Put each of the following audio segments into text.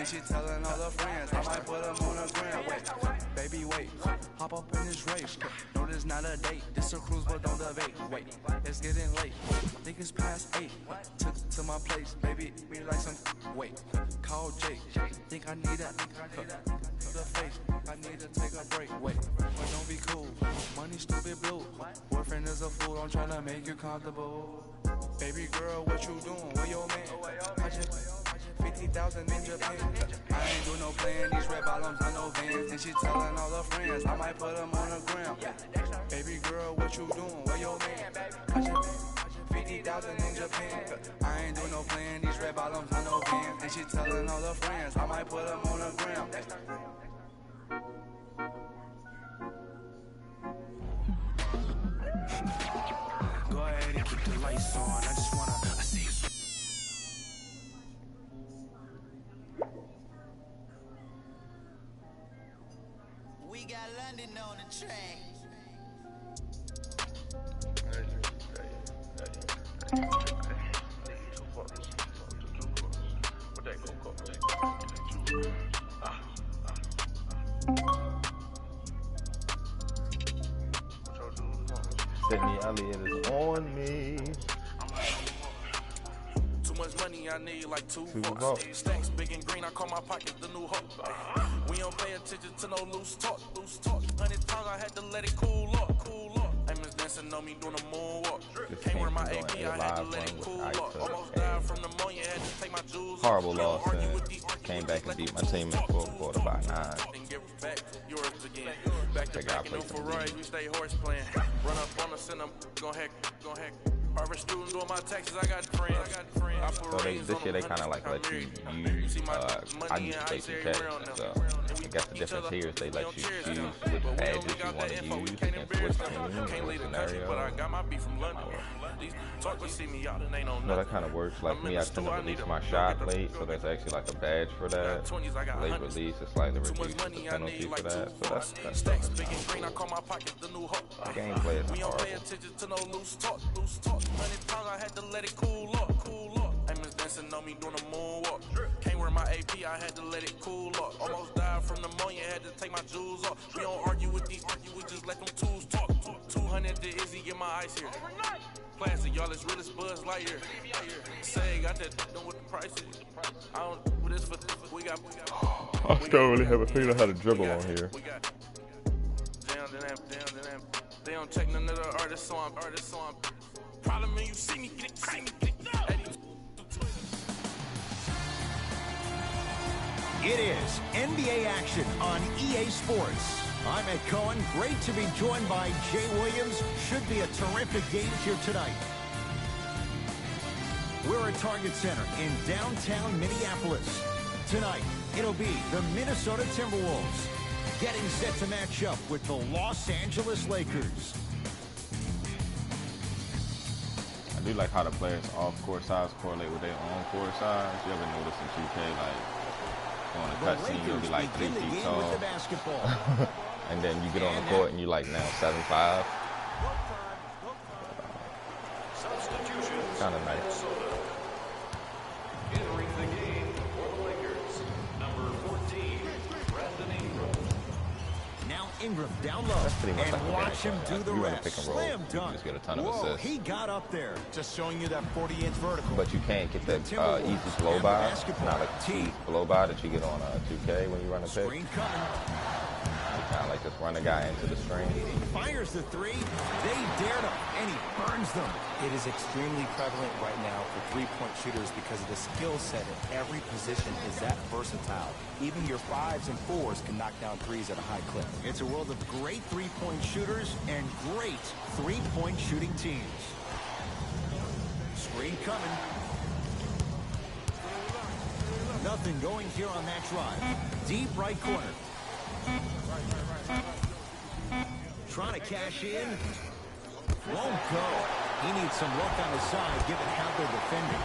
and she telling all her friends. I might put them on the gram. Wait, baby, wait. Hop up in this race. No, this not a date. This a cruise, but don't debate. Wait, it's getting late. Think it's past 8. Took to my place, baby. Me like some. Wait, call Jake. Think I need a. The face. I need to take a break. Wait, but don't be cool. Money stupid blue. Boyfriend is a fool. I'm trying to make you comfortable. Baby girl, what you doing? Where your man? I just 50,000 in Japan. I ain't do no playing. These red bottoms, I know Vans. And she telling all her friends. I might put them on the gram. Baby girl, what you doing? Where your man? I just 50,000 in Japan. I ain't do no playing. These red bottoms, I know Vans. And she telling all her friends. I might put them on the gram. Go ahead and keep the lights on. I just wanna see you. We got London on the train. Sydney Elliott is on me. Too much money, I need like two votes. Stacks big and green, I call my pocket the new hook. We don't pay attention to no loose talk. 100 times I had to let it cool up. I'm just dancing on me doing a moonwalk. Came with my AP, I had to let it cool up. Almost died from pneumonia, had to take my jewels. Horrible loss. Came back and beat my team in the fourth quarter by 9. Back to back in Ferrari, we stay horse playing. Run up on us and I'm gon' heck. Harvard student doing my taxes, I got friends. So this year they kind of like let you use, I used to take 2K, so I guess the difference here is they let you choose which badges you want to use against which team or scenario. No, that kind of works. Like me, I tend to release my shot late, so there's actually like a badge for that. Late release is slightly reduces the penalty for that, so that's the gameplay is horrible. 100 times I had to let it cool up. I'm just dancing on me doing a moonwalk. Came with my AP, I had to let it cool up. Almost died from pneumonia, had to take my jewels off. We don't argue with these, we just let them tools talk. 200 to Izzy, get my ice here. Plastic, y'all as real as Buzz Lightyear. Say, got that, know what the price is. I don't, what is for, we got. I still really have a feeling how to dribble on here. Down. They don't check none of the artists, so I'm. Problem is, you see me get it. It is NBA action on EA Sports. I'm Ed Cohen. Great to be joined by Jay Williams. Should be a terrific game here tonight. We're at Target Center in downtown Minneapolis. Tonight, it'll be the Minnesota Timberwolves getting set to match up with the Los Angeles Lakers. I do like how the players' off-court size correlate with their on-court size. You ever notice in 2K, like, on a cutscene, you'll be like 3 feet tall. And then you get on the court and you're like now 7'5". Kind of nice. Entering the game for the Lakers, number 14, Now Ingram down low, and watch him do the rest. Slam dunk. Just get a ton of Whoa, assists. he got up there. Just showing you that 40-inch vertical. But you can't get that easy blow by. It's not a cheap blow by that you get on 2K when you run a pick. Screen coming. You kind of like just run a guy into the screen. He fires the three. They dare him, and he burns them. It is extremely prevalent right now for three-point shooters because of the skill set at every position is that versatile. Even your 5s and 4s can knock down threes at a high clip. It's a world of great three-point shooters and great three-point shooting teams. Screen coming. Nothing going here on that drive. Deep right corner. Trying to cash in. Won't go. He needs some luck on his side given how they're defending.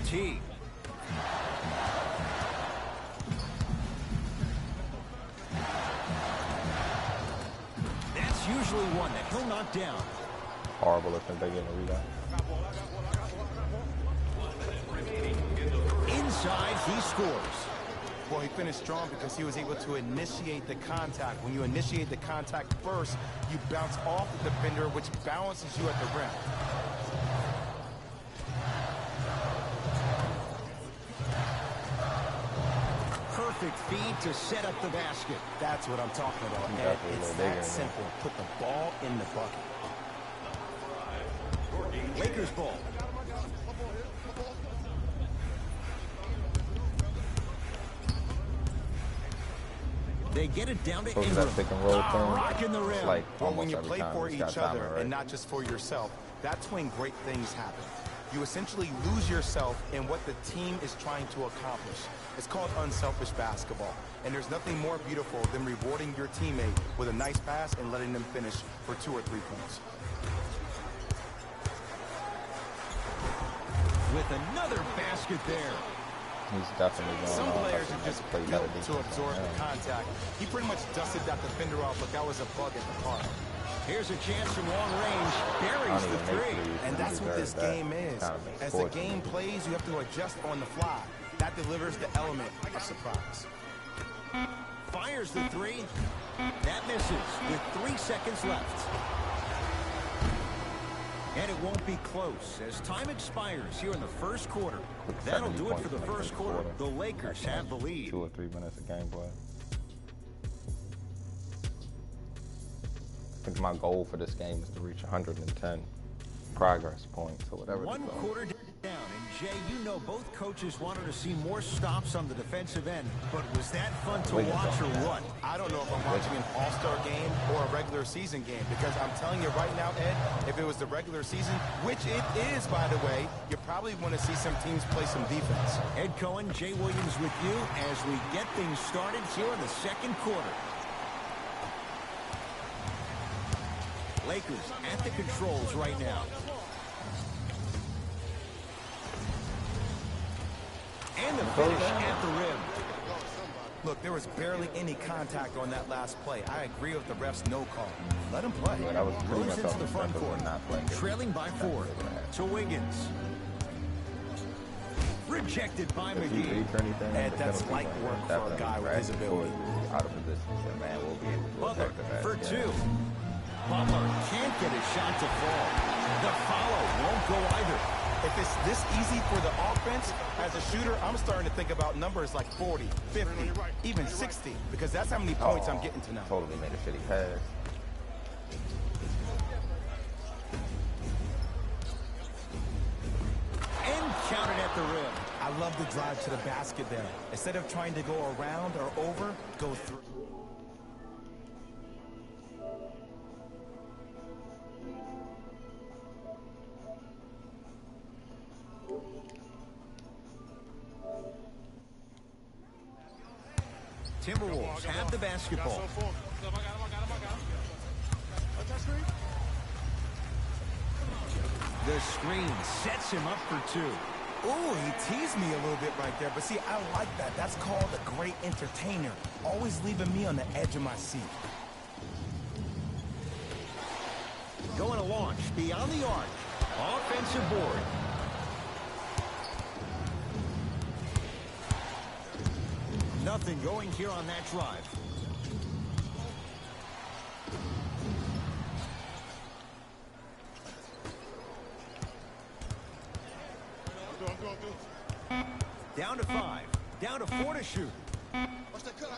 T. That's There's usually one that he'll knock down. Horrible if they get a rebound. Inside, he scores. Well, he finished strong because he was able to initiate the contact. When you initiate the contact first, you bounce off the defender, which balances you at the rim. Perfect feed to set up the basket. That's what I'm talking about, Ed. It's that simple. Put the ball in the bucket. Lakers ball. They get it down to Ingram. That pick and roll thing. Rocking the rim. Like Well, almost when you every play time for he's got each other timing right. and not just for yourself, that's when great things happen. You essentially lose yourself in what the team is trying to accomplish. It's called unselfish basketball. And there's nothing more beautiful than rewarding your teammate with a nice pass and letting them finish for 2 or 3 points. With another basket there. He's definitely going Some off. players are just play built better to absorb the contact. He pretty much dusted that defender off, but that was a bug at the park. Here's a chance from long range. Buries the three. And that's what this game is. As the game plays, you have to adjust on the fly. That delivers the element of surprise. Fires the three. That misses with 3 seconds left. And it won't be close as time expires here in the first quarter. That'll do it for the first quarter. The Lakers have the lead. 2 or 3 minutes of gameplay. I think my goal for this game is to reach 110 progress points or whatever. One quarter down, and Jay, you know both coaches wanted to see more stops on the defensive end, but was that fun to watch or what? I don't know if I'm watching an all-star game or a regular season game, because I'm telling you right now, Ed, if it was the regular season, which it is, by the way, you probably want to see some teams play some defense. Ed Cohen, Jay Williams with you as we get things started here in the second quarter. Lakers at the controls right now. And the finish at the rim. Look, there was barely any contact on that last play. I agree with the ref's no call. Let him play. Yeah, that was Goes into the front court, trailing by 4 to Wiggins. Rejected by McGee. And that's light work for a guy with his ability. Out of position, man, we'll be able to Butler affect the for basket. 2. Butler can't get his shot to fall. The follow won't go either. If it's this easy for the offense, as a shooter, I'm starting to think about numbers like 40, 50, even 60, because that's how many points I'm getting to now. Totally made a shitty pass. And counted at the rim. I love the drive to the basket there. Instead of trying to go around or over, go through. Timberwolves have the basketball. The screen sets him up for 2. Ooh, he teased me a little bit right there. But see, I like that. That's called a great entertainer. Always leaving me on the edge of my seat. Going to launch beyond the arc. Offensive board. Nothing going here on that drive. Down to 5. Down to 4 to shoot.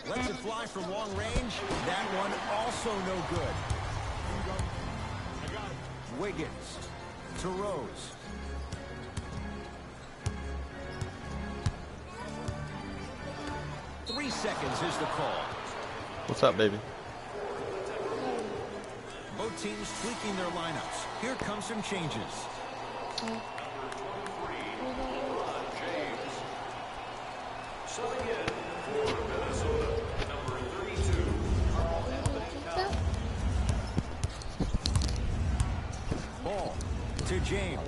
Lets it fly from long range. That one also no good. Wiggins to Rose. Three seconds is the call. What's up, baby? Both teams tweaking their lineups. Here come some changes. Ball to James.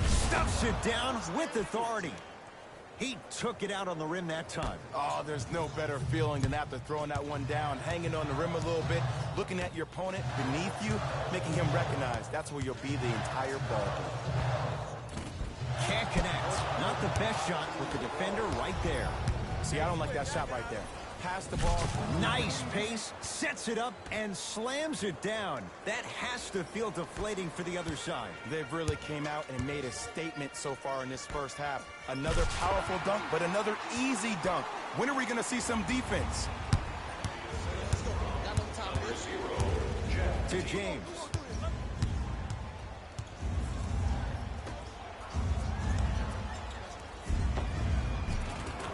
Stuffs it down with authority. He took it out on the rim that time. Oh, there's no better feeling than after throwing that one down, hanging on the rim a little bit, looking at your opponent beneath you, making him recognize that's where you'll be the entire ball game. Can't connect. Not the best shot with the defender right there. See, I don't like that shot right there. Pass the ball. Nice pace, sets it up, and slams it down. That has to feel deflating for the other side. They've really came out and made a statement so far in this first half. Another powerful dunk, but another easy dunk. When are we going to see some defense? To James.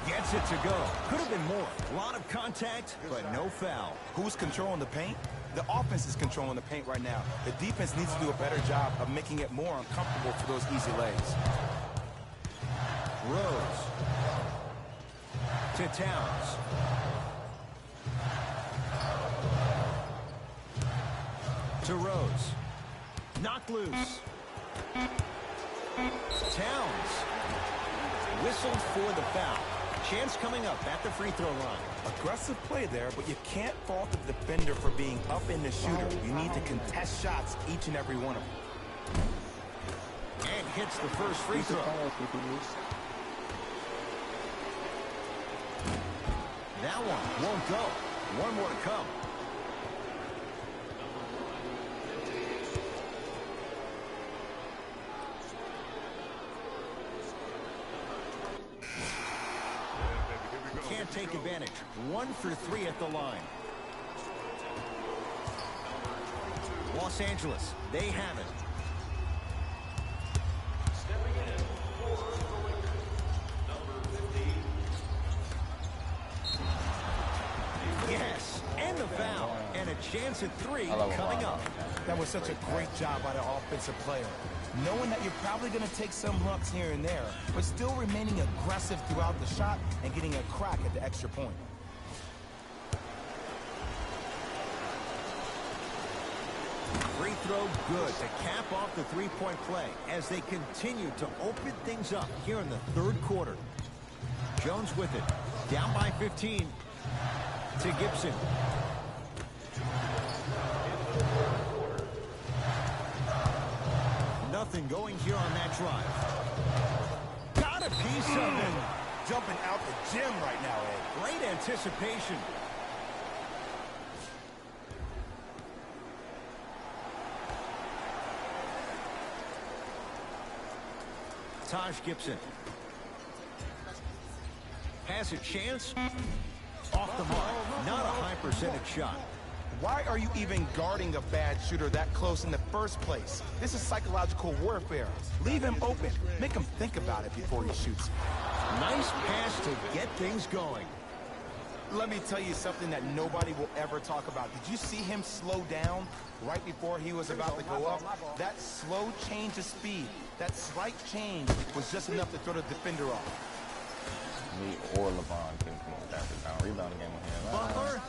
Gets it to go. Could have been more. A lot of contact, but no foul. Who's controlling the paint? The offense is controlling the paint right now. The defense needs to do a better job of making it more uncomfortable for those easy lays. Rose. To Towns. To Rose. Knocked loose. Towns. Whistled for the foul. Chance coming up at the free throw line. Aggressive play there, but you can't fault the defender for being up in the shooter. You need to contest shots, each and every one of them. And hits the first free throw. That one won't go. One more to come. Can't take advantage. 1 for 3 at the line. Los Angeles, they have it. Stepping in for the Lakers, number 15. Yes, and the foul. And a chance at 3 coming up. That was such a great job by the offensive player. Knowing that you're probably going to take some lumps here and there, but still remaining aggressive throughout the shot and getting a crack at the extra point. Free throw good to cap off the three-point play as they continue to open things up here in the third quarter. Jones with it. Down by 15 to Gibson. Nothing going here on that drive. Got a piece of it. Jumping out the gym right now, Ed. Great anticipation. Taj Gibson. Has a chance. Off the mark. Not a high percentage shot. Why are you even guarding a bad shooter that close in the first place? This is psychological warfare. Leave him open. Make him think about it before he shoots. Nice pass to get things going. Let me tell you something that nobody will ever talk about. Did you see him slow down right before he was about to go up? That slow change of speed, that slight change was just enough to throw the defender off. Me or LeBron can come on back down. Rebound game on here. Butler,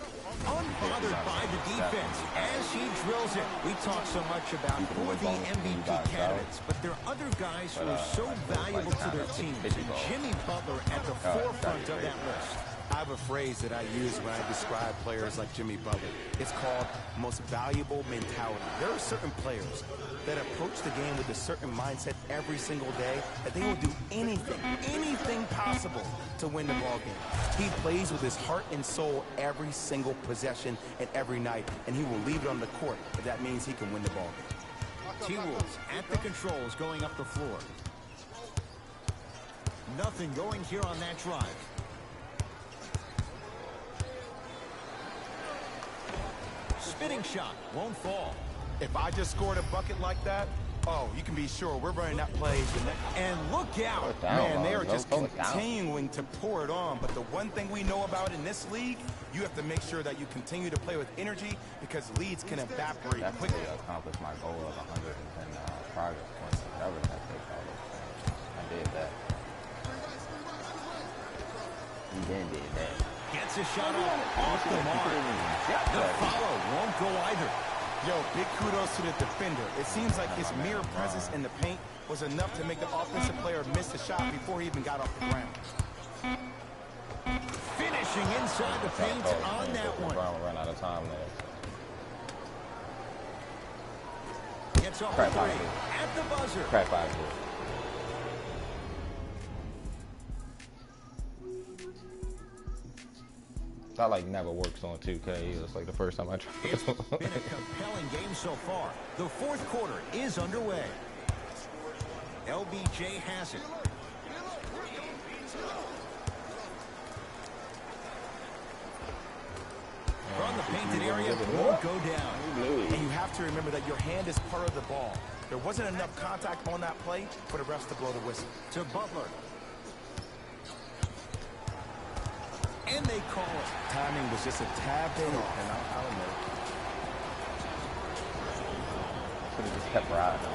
unbothered by the defense as he drills it. We talk so much about who are the MVP candidates, but there are other guys who are so valuable to their teams, and Jimmy Butler at the forefront of that list. I have a phrase that I use when I describe players like Jimmy Butler. It's called most valuable mentality. There are certain players that approach the game with a certain mindset every single day that they will do anything possible to win the ball game. He plays with his heart and soul every single possession and every night, and he will leave it on the court if that means he can win the ball game. T-Wolves at the controls going up the floor. Nothing going here on that drive. Spinning shot won't fall. If I just scored a bucket like that, oh, you can be sure we're running that play. And look out. Man, they are just continuing to pour it on. But the one thing we know about in this league, you have to make sure that you continue to play with energy because leads can evaporate quickly. Accomplish my goal of 110 progress points. Never have to all those things. I did that. You did that. Gets a shot off the mark. The follow won't go either. Yo, big kudos to the defender. It seems like his mere presence in the paint was enough to make the offensive player miss the shot before he even got off the ground. Finishing inside the paint on that one. LeBron ran out of time there. Gets off the three at the buzzer. Crap out of here. That like never works on 2K. It's like the first time I tried. It's been a compelling game so far. The fourth quarter is underway. LBJ has it. From the painted area, won't go down. And you have to remember that your hand is part of the ball. There wasn't enough contact on that play for the refs to blow the whistle. To Butler. And they call it. Timing was just a tad bit off, and I don't know. Could have just kept riding.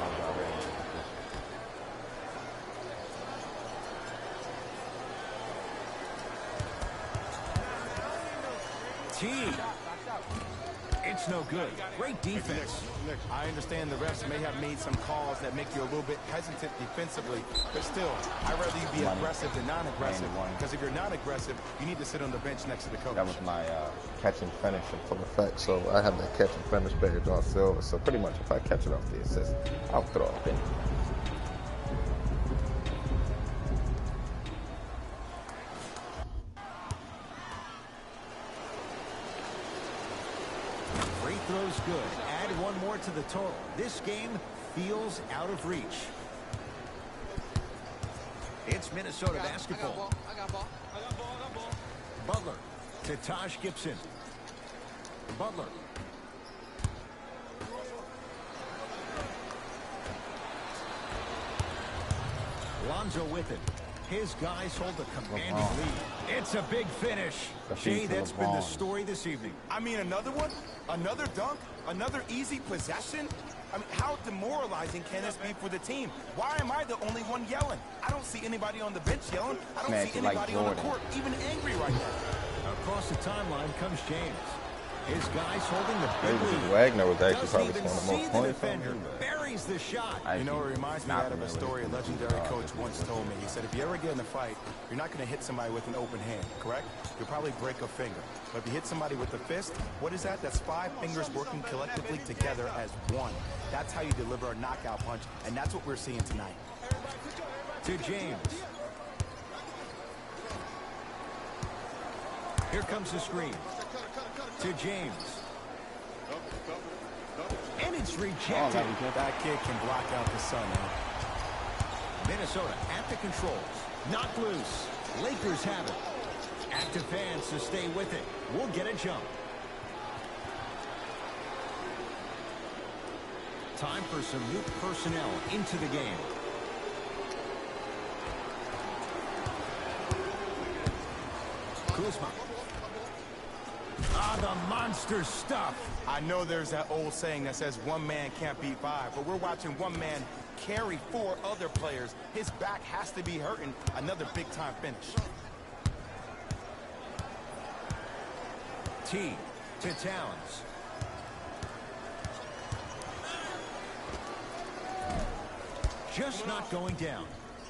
T. It's no good. Great defense. I understand the refs may have made some calls that make you a little bit hesitant defensively, but still, I'd rather you be aggressive than non-aggressive. Because if you're not aggressive, you need to sit on the bench next to the coach. That was my catch and finish in full effect, so I have that catch and finish badge on silver. So pretty much, if I catch it off the assist, I'll throw it in. Free throws good. Add one more to the total. This game feels out of reach. It's Minnesota basketball. I got ball. Butler to Taj Gibson. Butler. Lonzo with it. His guys hold a commanding lead. It's a big finish. Jay, that's been the story this evening. I mean, another one? Another dunk? Another easy possession? I mean, how demoralizing can this be for the team? Why am I the only one yelling? I don't see anybody on the bench yelling. I don't see anybody on the court even angry right now. Across the timeline comes James. His guys holding the big lead. Wagner was actually Doesn't probably even one of the see most the points. defender. Buries the shot. You know, it reminds me of a story a legendary coach once told me. He said, if you ever get in a fight, you're not going to hit somebody with an open hand, correct? You'll probably break a finger. But if you hit somebody with a fist, what is that? That's 5 fingers working collectively together as one. That's how you deliver a knockout punch, and that's what we're seeing tonight. To James. Here comes the screen. To James. And it's rejected. That kid can block out the sun, man. Minnesota at the controls. Knocked loose. Lakers have it. Active fans to stay with it. We'll get a jump. Time for some new personnel into the game. Kuzma. Ah, the monster stuff. I know there's that old saying that says one man can't beat 5, but we're watching one man carry 4 other players. His back has to be hurting. Another big-time finish. T to Towns. Just not going down.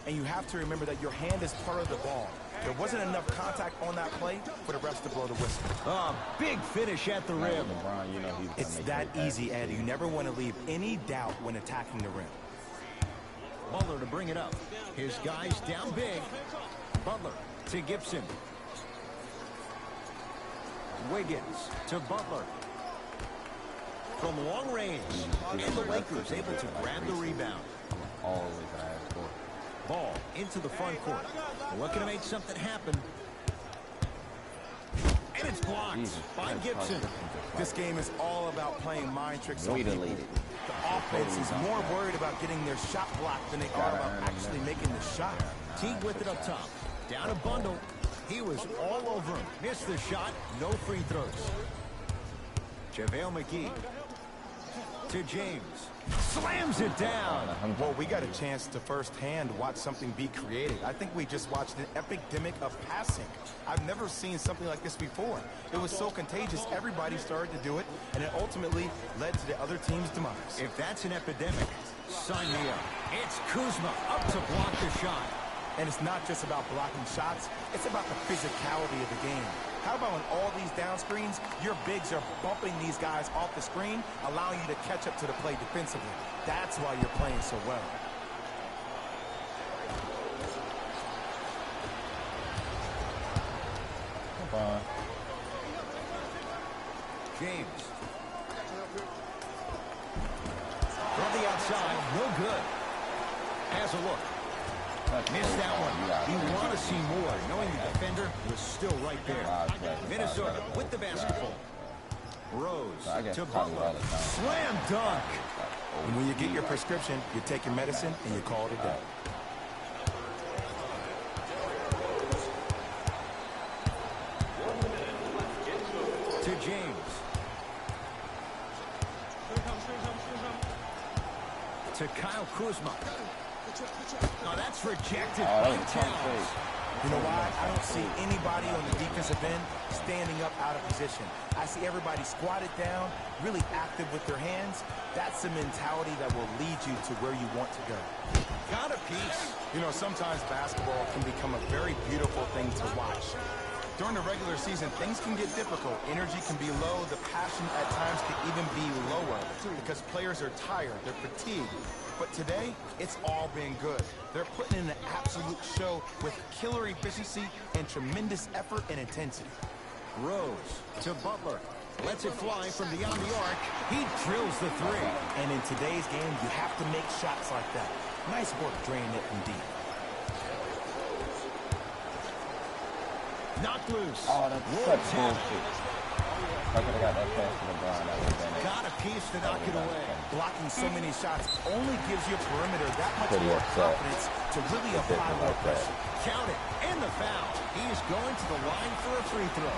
And you have to remember that your hand is part of the ball. There wasn't enough contact on that play for the refs to blow the whistle. Oh, big finish at the rim. LeBron, you know It's that easy, Ed. You never want to leave any doubt when attacking the rim. Butler to bring it up. His guys down big. Butler to Gibson. Wiggins to Butler. From long range. And the Lakers able to grab the rebound. Always ask for. Ball into the front court. Looking to make something happen. And it's blocked by Gibson. This game is all about playing mind tricks on people. The offense is more worried about getting their shot blocked than they are about actually making the shot. Teague with it up top. Down a bundle. He was all over him. Missed the shot. No free throws. JaVale McGee to James. Slams it down. Well, we got a chance to firsthand watch something be created. I think we just watched an epidemic of passing. I've never seen something like this before. It was so contagious, everybody started to do it, and it ultimately led to the other team's demise. If that's an epidemic, sign me up. It's Kuzma up to block the shot. And it's not just about blocking shots, it's about the physicality of the game. How about on all these down screens, your bigs are bumping these guys off the screen, allowing you to catch up to the play defensively. That's why you're playing so well. Come on. James. From the outside, no good. Has a look. Missed that one. You want to see more, knowing the defender was still right there. Minnesota with the basketball. Rose to Butler. Slam dunk. And when you get your prescription, you take your medicine and you call it a day. To James. To Kyle Kuzma. Oh, that's rejected by Towns. You know why? I don't see anybody on the defensive end standing up out of position. I see everybody squatted down, really active with their hands. That's the mentality that will lead you to where you want to go. Got a piece. You know, sometimes basketball can become a very beautiful thing to watch. During the regular season, things can get difficult. Energy can be low. The passion at times can even be lower because players are tired. They're fatigued. But today, it's all been good. They're putting in an absolute show with killer efficiency and tremendous effort and intensity. Rose to Butler. Lets it fly from beyond the arc. He drills the three. And in today's game, you have to make shots like that. Nice work draining it from deep. Knocked loose. Oh, that's such bullshit. I could have got that pass to LeBron. That would have been it. Got a piece to knock it away. Blocking so many shots only gives your perimeter that much more confidence to really apply more pressure. Count it. And the foul. He's going to the line for a free throw.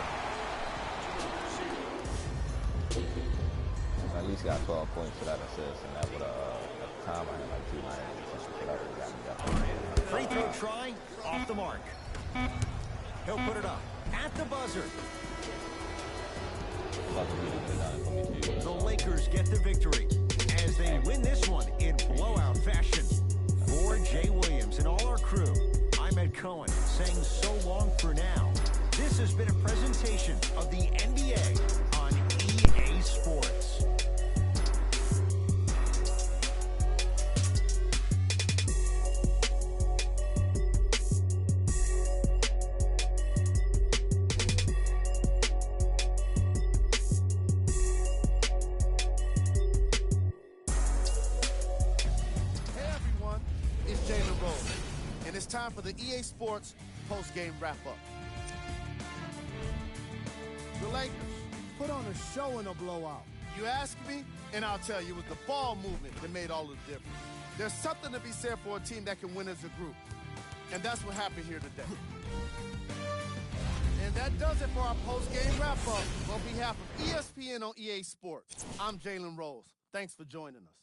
At least got 12 points for that assist, and that would have, at the time, I had like 2 minutes. Free throw try, off the mark. He'll put it up at the buzzer. The Lakers get the victory as they win this one in blowout fashion. For Jay Williams and all our crew, I'm Ed Cohen saying so long for now. This has been a presentation of the NBA on EA Sports. Time for the EA Sports post-game wrap-up. The Lakers put on a show in a blowout. You ask me, and I'll tell you, it was the ball movement that made all of the difference. There's something to be said for a team that can win as a group, and that's what happened here today. And that does it for our post-game wrap-up. On behalf of ESPN on EA Sports, I'm Jalen Rose. Thanks for joining us.